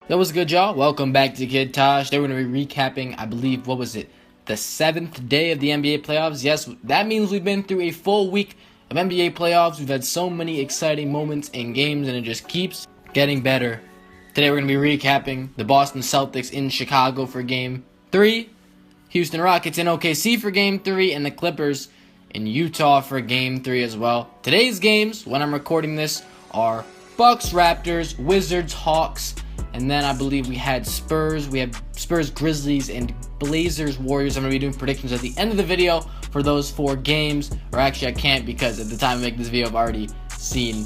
That was good, y'all. Welcome back to Kid Tosh. Today we're going to be recapping, I believe, what was it? The 7th day of the NBA playoffs. Yes, that means we've been through a full week of NBA playoffs. We've had so many exciting moments and games, and it just keeps getting better. Today we're going to be recapping the Boston Celtics in Chicago for Game 3, Houston Rockets in OKC for Game 3, and the Clippers in Utah for Game 3 as well. Today's games, when I'm recording this, are Bucks, Raptors, Wizards, Hawks, and then I believe we had Spurs, Grizzlies, and Blazers, Warriors. I'm going to be doing predictions at the end of the video for those 4 games. Or actually, I can't because at the time I make this video, I've already seen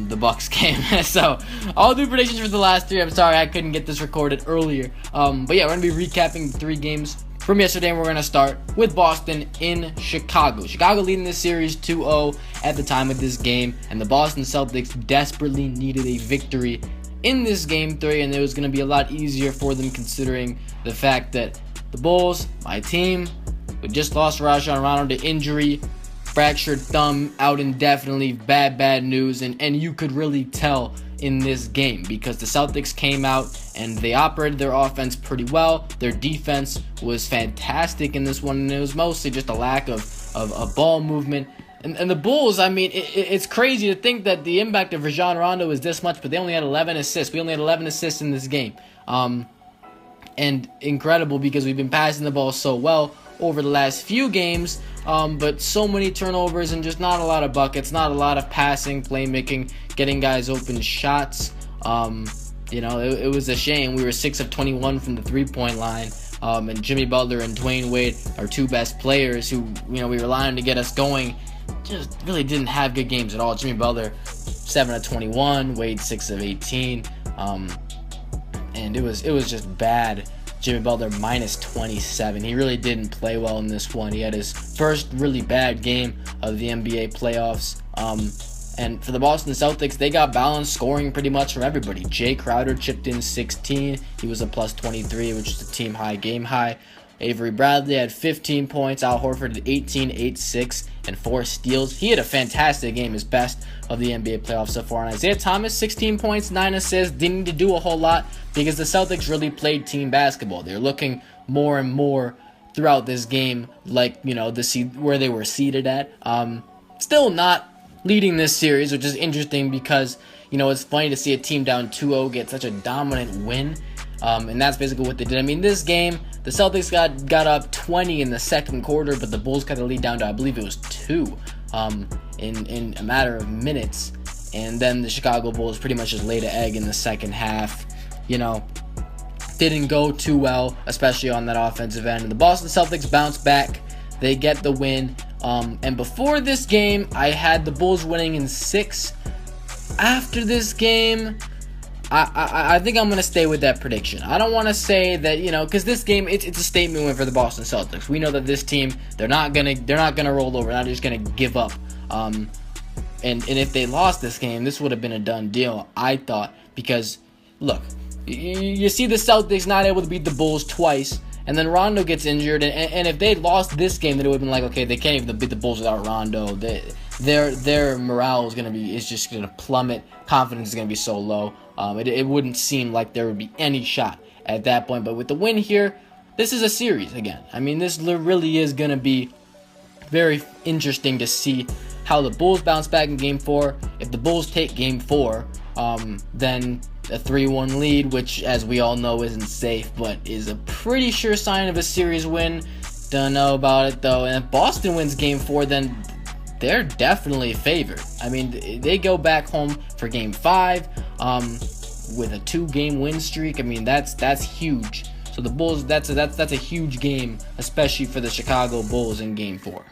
the Bucks game. So I'll do predictions for the last 3. I'm sorry I couldn't get this recorded earlier. But yeah, we're going to be recapping the 3 games from yesterday, and we're going to start with Boston in Chicago. Chicago leading this series 2-0 at the time of this game, and the Boston Celtics desperately needed a victory in this Game 3, and it was going to be a lot easier for them considering the fact that the Bulls, my team, we just lost Rajon Rondo to injury, fractured thumb, out indefinitely, bad news, and you could really tell in this game because the Celtics came out and they operated their offense pretty well. Their defense was fantastic in this one, and it was mostly just a lack of ball movement. And the Bulls, I mean, it's crazy to think that the impact of Rajon Rondo is this much, but they only had 11 assists. We only had 11 assists in this game. And incredible because we've been passing the ball so well over the last few games, but so many turnovers and just not a lot of buckets, not a lot of passing, playmaking, getting guys open shots. It was a shame. We were 6 of 21 from the three-point line. And Jimmy Butler and Dwayne Wade, our 2 best players who, we rely on to get us going, just really didn't have good games at all. Jimmy Butler, 7 of 21, Wade 6 of 18, and it was just bad. Jimmy Butler minus 27. He really didn't play well in this one. He had his first really bad game of the NBA playoffs. And for the Boston Celtics, they got balanced scoring pretty much from everybody. Jay Crowder chipped in 16. He was a plus 23, which is a team high, game high. Avery Bradley had 15 points. Al Horford had 18, 8, 6, and 4 steals. He had a fantastic game, his best of the NBA playoffs so far. And Isaiah Thomas, 16 points, 9 assists. Didn't need to do a whole lot because the Celtics really played team basketball. They're looking more and more throughout this game like, where they were seated at. Still not leading this series, which is interesting because, it's funny to see a team down 2-0 get such a dominant win. And that's basically what they did. I mean, this game, the Celtics got up 20 in the second quarter, but the Bulls cut the lead down to, I believe it was 2 in a matter of minutes. And then the Chicago Bulls pretty much just laid an egg in the second half. Didn't go too well, especially on that offensive end. And the Boston Celtics bounced back. They get the win. And before this game, I had the Bulls winning in 6. After this game, I think I'm going to stay with that prediction. I don't want to say that, because this game, it's a statement win for the Boston Celtics. We know that this team, they're not going to roll over. They're not just going to give up. And if they lost this game, this would have been a done deal, I thought. Because, look, you see the Celtics not able to beat the Bulls twice, and then Rondo gets injured. And if they lost this game, then it would have been like, okay, they can't even beat the Bulls without Rondo. Their morale is just going to plummet. Confidence is going to be so low. It wouldn't seem like there would be any shot at that point. But with the win here, this is a series again. I mean, this really is going to be very interesting to see how the Bulls bounce back in Game 4. If the Bulls take Game 4, then a 3-1 lead, which, as we all know, isn't safe, but is a pretty sure sign of a series win. Don't know about it, though. And if Boston wins Game 4, then they're definitely favored. I mean, they go back home for Game 5 with a 2-game win streak. I mean, that's huge. So the Bulls, that's a huge game, especially for the Chicago Bulls in Game 4.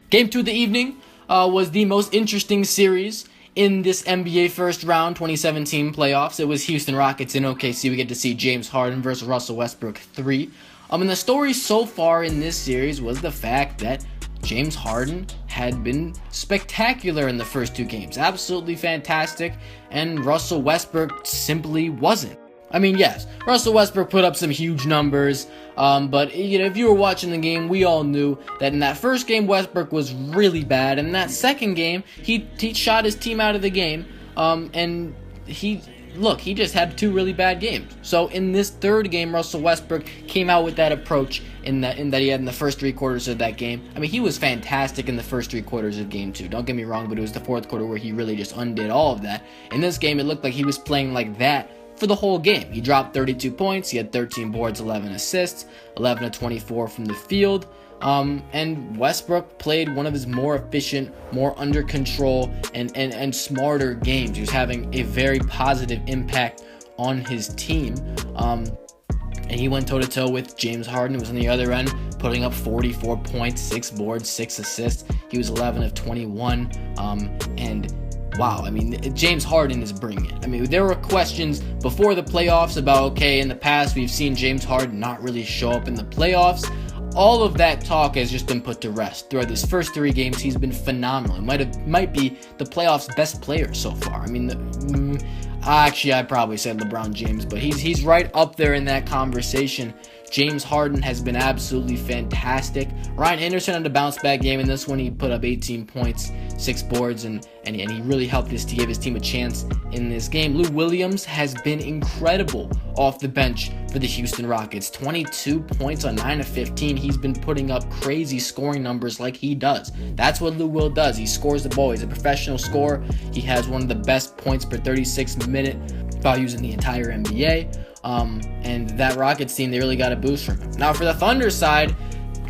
Game 2 of the evening was the most interesting series in this NBA first round 2017 playoffs. It was Houston Rockets in OKC. We get to see James Harden versus Russell Westbrook 3. And the story so far in this series was the fact that James Harden had been spectacular in the first 2 games. Absolutely fantastic. And Russell Westbrook simply wasn't. I mean, yes, Russell Westbrook put up some huge numbers, but if you were watching the game, we all knew that in that first game, Westbrook was really bad. And in that second game, he shot his team out of the game, and he look, he just had 2 really bad games. So in this third game, Russell Westbrook came out with that approach in that he had in the first 3 quarters of that game. I mean, he was fantastic in the first 3 quarters of game 2. Don't get me wrong, but it was the fourth quarter where he really just undid all of that. In this game, it looked like he was playing like that for the whole game. He dropped 32 points. He had 13 boards, 11 assists, 11 of 24 from the field. And Westbrook played one of his more efficient, more under control, and smarter games. He was having a very positive impact on his team. And he went toe-to-toe with James Harden, who was on the other end, putting up 44 points, 6 boards, 6 assists. He was 11 of 21. And wow, I mean, James Harden is bringing it. I mean, there were questions before the playoffs about, okay, in the past we've seen James Harden not really show up in the playoffs. All of that talk has just been put to rest. Throughout his first 3 games, he's been phenomenal. Might be the playoffs' best player so far. I mean, actually, I'd probably say LeBron James, but he's right up there in that conversation. James Harden has been absolutely fantastic. Ryan Anderson had a bounce-back game in this one. He put up 18 points, 6 boards, and he really helped to give his team a chance in this game. Lou Williams has been incredible off the bench for the Houston Rockets. 22 points on 9 of 15. He's been putting up crazy scoring numbers like he does. That's what Lou Will does. He scores the ball. He's a professional scorer. He has one of the best points per 36 minute values in the entire NBA. And that Rockets team, they really got a boost from him. Now for the Thunder side,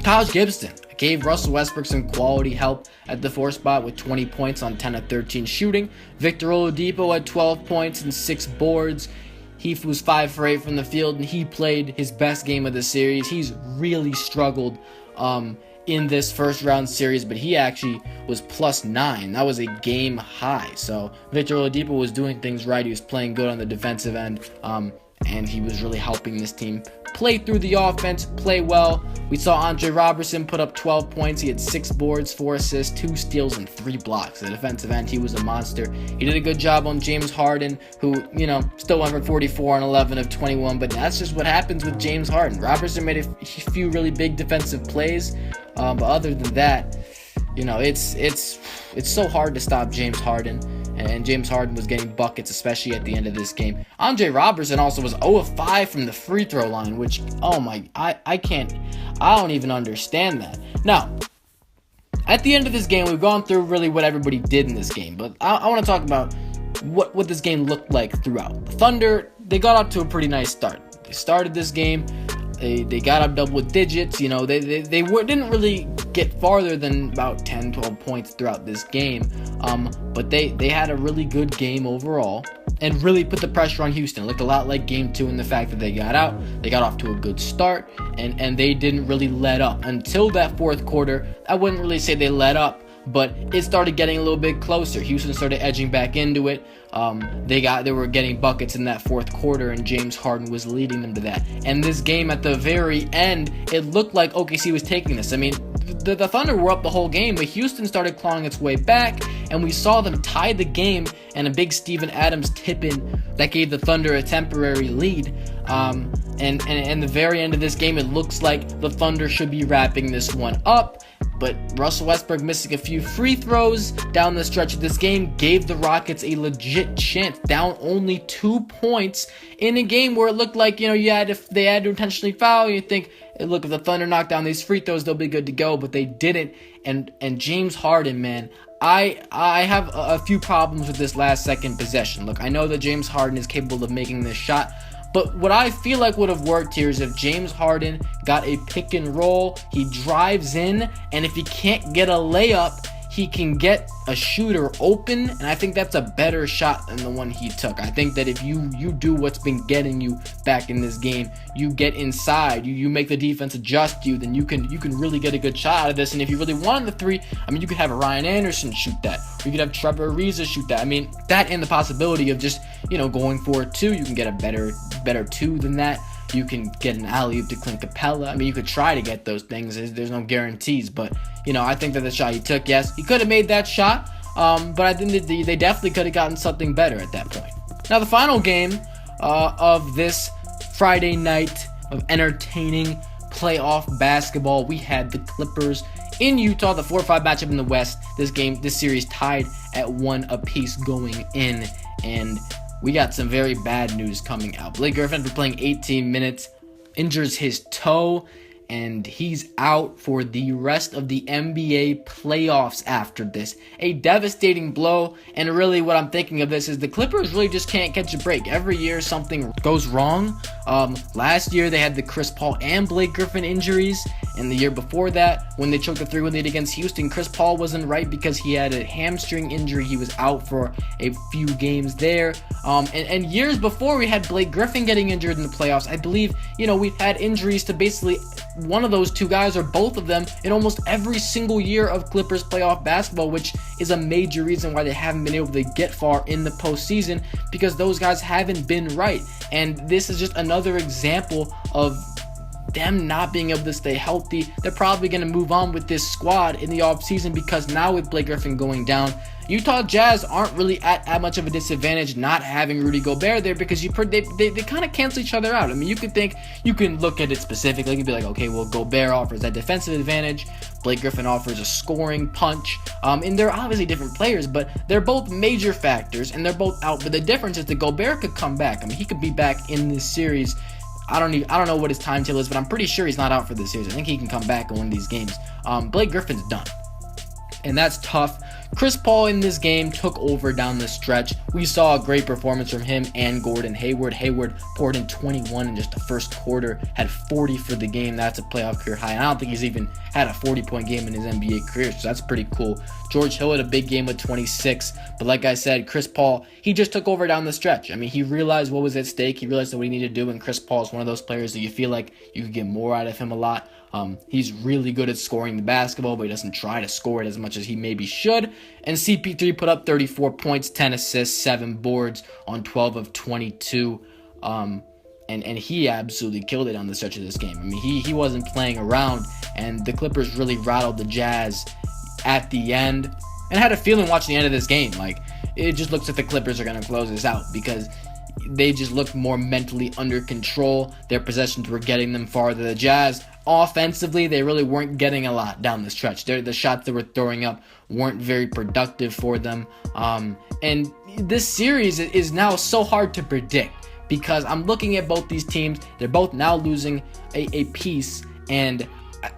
Taj Gibson gave Russell Westbrook some quality help at the 4 spot with 20 points on 10 of 13 shooting. Victor Oladipo had 12 points and 6 boards. He was 5 for 8 from the field, and he played his best game of the series. He's really struggled in this first round series, but he actually was +9. That was a game high. So Victor Oladipo was doing things right. He was playing good on the defensive end. And he was really helping this team play through the offense, play well. We saw Andre Robertson put up 12 points. He had 6 boards, 4 assists, 2 steals, and 3 blocks. The defensive end, he was a monster. He did a good job on James Harden, who, still went for 44 on 11 of 21, but that's just what happens with James Harden. Robertson made a few really big defensive plays, but other than that, it's so hard to stop James Harden. And James Harden was getting buckets, especially at the end of this game. Andre Robertson also was 0 of 5 from the free throw line, which, I don't even understand that. Now, at the end of this game, we've gone through really what everybody did in this game, but I want to talk about what this game looked like throughout. The Thunder, they got up to a pretty nice start. They started this game. They got up double digits. They didn't really get farther than about 10, 12 points throughout this game. But they had a really good game overall and really put the pressure on Houston. It looked a lot like game 2 in the fact that they got off to a good start, and they didn't really let up until that fourth quarter. I wouldn't really say they let up, but it started getting a little bit closer. Houston started edging back into it. They were getting buckets in that fourth quarter, and James Harden was leading them to that. And this game at the very end, it looked like OKC was taking this. I mean, the Thunder were up the whole game, but Houston started clawing its way back, and we saw them tie the game, and a big Steven Adams tip-in that gave the Thunder a temporary lead. And the very end of this game, it looks like the Thunder should be wrapping this one up. But Russell Westbrook missing a few free throws down the stretch of this game gave the Rockets a legit chance, down only 2 points in a game where it looked like, they had to intentionally foul. You think, look, if the Thunder knock down these free throws, they'll be good to go, but they didn't. And James Harden, man, I have a few problems with this last second possession. Look, I know that James Harden is capable of making this shot, but what I feel like would have worked here is if James Harden got a pick and roll, he drives in, and if he can't get a layup, he can get a shooter open, and I think that's a better shot than the one he took. I think that if you do what's been getting you back in this game, you get inside, you make the defense adjust you, then you can really get a good shot out of this. And if you really wanted the 3, you could have a Ryan Anderson shoot that, or you could have Trevor Ariza shoot that. That and the possibility of just going for it too. You can get a better 2 than that. You can get an alley-oop to Clint Capella. You could try to get those things. There's no guarantees, but I think that the shot he took, yes, he could have made that shot, but I think that they definitely could have gotten something better at that point. Now, the final game of this Friday night of entertaining playoff basketball, we had the Clippers in Utah, the 4-5 matchup in the West. This series tied at 1 apiece going in, and we got some very bad news coming out. Blake Griffin, after playing 18 minutes, injures his toe, and he's out for the rest of the NBA playoffs after this. A devastating blow, and really what I'm thinking of this is the Clippers really just can't catch a break. Every year something goes wrong. Last year they had the Chris Paul and Blake Griffin injuries, and the year before that, when they choked the 3-1 lead against Houston, Chris Paul wasn't right because he had a hamstring injury. He was out for a few games there. And years before, we had Blake Griffin getting injured in the playoffs. I believe, we've had injuries to basically one of those two guys or both of them in almost every single year of Clippers playoff basketball, which is a major reason why they haven't been able to get far in the postseason, because those guys haven't been right. And this is just another example of them not being able to stay healthy. They're probably going to move on with this squad in the offseason, because now with Blake Griffin going down, Utah Jazz aren't really at much of a disadvantage not having Rudy Gobert there, because they kind of cancel each other out. I mean, you can look at it specifically and be like, okay, well, Gobert offers that defensive advantage, Blake Griffin offers a scoring punch, and they're obviously different players, but they're both major factors, and they're both out. But the difference is that Gobert could come back. I mean, he could be back in this series. I don't know what his timetable is, but I'm pretty sure he's not out for this series. I think he can come back in one of these games. Blake Griffin's done, and that's tough. Chris Paul in this game took over down the stretch. We saw a great performance from him and Gordon Hayward. Hayward poured in 21 in just the first quarter, had 40 for the game. That's a playoff career high. And I don't think he's even had a 40-point game in his NBA career, so that's pretty cool. George Hill had a big game with 26, but like I said, Chris Paul, he just took over down the stretch. I mean, he realized what was at stake. He realized what he needed to do, and Chris Paul is one of those players that you feel like you could get more out of him a lot. He's really good at scoring the basketball, but he doesn't try to score it as much as he maybe should. And CP3 put up 34 points, 10 assists, 7 boards on 12 of 22. And he absolutely killed it on the stretch of this game. I mean, he wasn't playing around, and the Clippers really rattled the Jazz at the end. And I had a feeling watching the end of this game, like, it just looks like the Clippers are going to close this out, because they just looked more mentally under control. Their possessions were getting them farther. The Jazz, offensively, they really weren't getting a lot down the stretch. The shots they were throwing up weren't very productive for them. And this series is now so hard to predict, because I'm looking at both these teams. They're both now losing a piece, and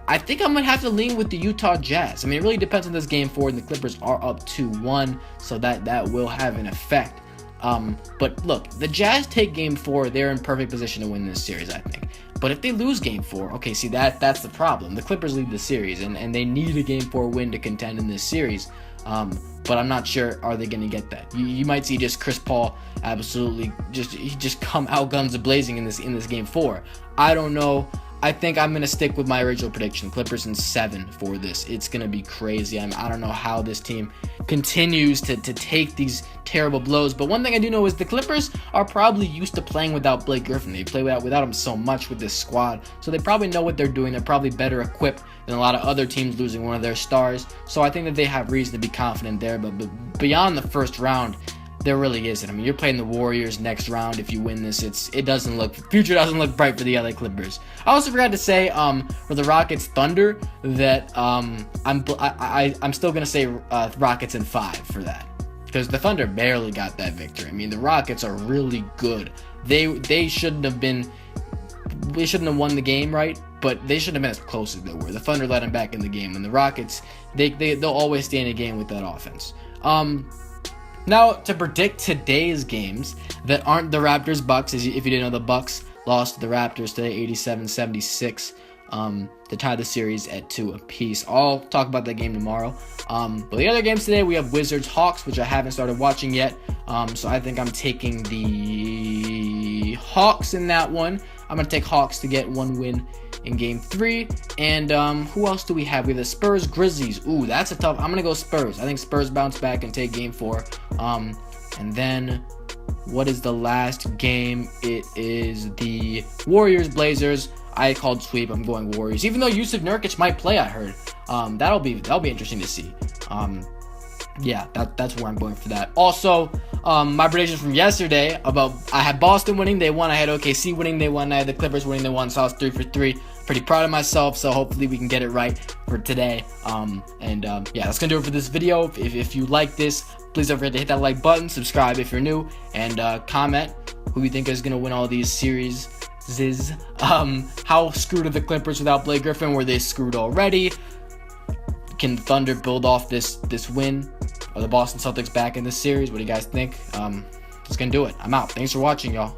I think I'm going to have to lean with the Utah Jazz. I mean, it really depends on this game 4, and the Clippers are up 2-1, so that will have an effect. But look, the Jazz take game 4, they're in perfect position to win this series, I think. But if they lose game 4, okay, see, that's the problem. The Clippers lead the series, and they need a game 4 win to contend in this series. But I'm not sure, are they going to get that? You might see just Chris Paul absolutely just come out guns a-blazing in this game 4. I don't know. I think I'm going to stick with my original prediction. Clippers in 7 for this. It's going to be crazy. I don't know how this team continues to take these terrible blows. But one thing I do know is the Clippers are probably used to playing without Blake Griffin. They play without him so much with this squad. So they probably know what they're doing. They're probably better equipped than a lot of other teams losing one of their stars. So I think that they have reason to be confident there. But beyond the first round, there really isn't. I mean, you're playing the Warriors next round. If you win this, future doesn't look bright for the LA Clippers. I also forgot to say for the Rockets Thunder that I'm still gonna say Rockets in 5 for that, because the Thunder barely got that victory. I mean, the Rockets are really good. They shouldn't have won the game, right? But they shouldn't have been as close as they were. The Thunder let them back in the game, and the Rockets they'll always stay in a game with that offense. Now, to predict today's games that aren't the Raptors-Bucks, if you didn't know, the Bucks lost to the Raptors today, 87-76, to tie the series at 2 apiece. I'll talk about that game tomorrow. But the other games today, we have Wizards-Hawks, which I haven't started watching yet. So I think I'm taking the Hawks in that one. I'm going to take Hawks to get 1 win in game 3. And who else do we have? We have the Spurs Grizzlies. Ooh, that's a tough. I'm gonna go Spurs. I think Spurs bounce back and take game 4. And then what is the last game? It is the Warriors Blazers. I called sweep. I'm going Warriors, even though Yusuf Nurkic might play. I heard that'll be interesting to see. Yeah, that's where I'm going for that. Also, my predictions from yesterday about I had Boston winning, they won. I had OKC winning, they won. I had the Clippers winning, they won. So I was 3 for 3. Pretty proud of myself. So hopefully we can get it right for today. Yeah, that's gonna do it for this video. If you like this, Please don't forget to hit that like button, subscribe if you're new, and comment who you think is going to win all these series. How screwed are the Clippers without Blake Griffin? Were they screwed already? Can Thunder build off this win? Are the Boston Celtics back in this series? What do you guys think? Just gonna do it. I'm out. Thanks for watching, y'all.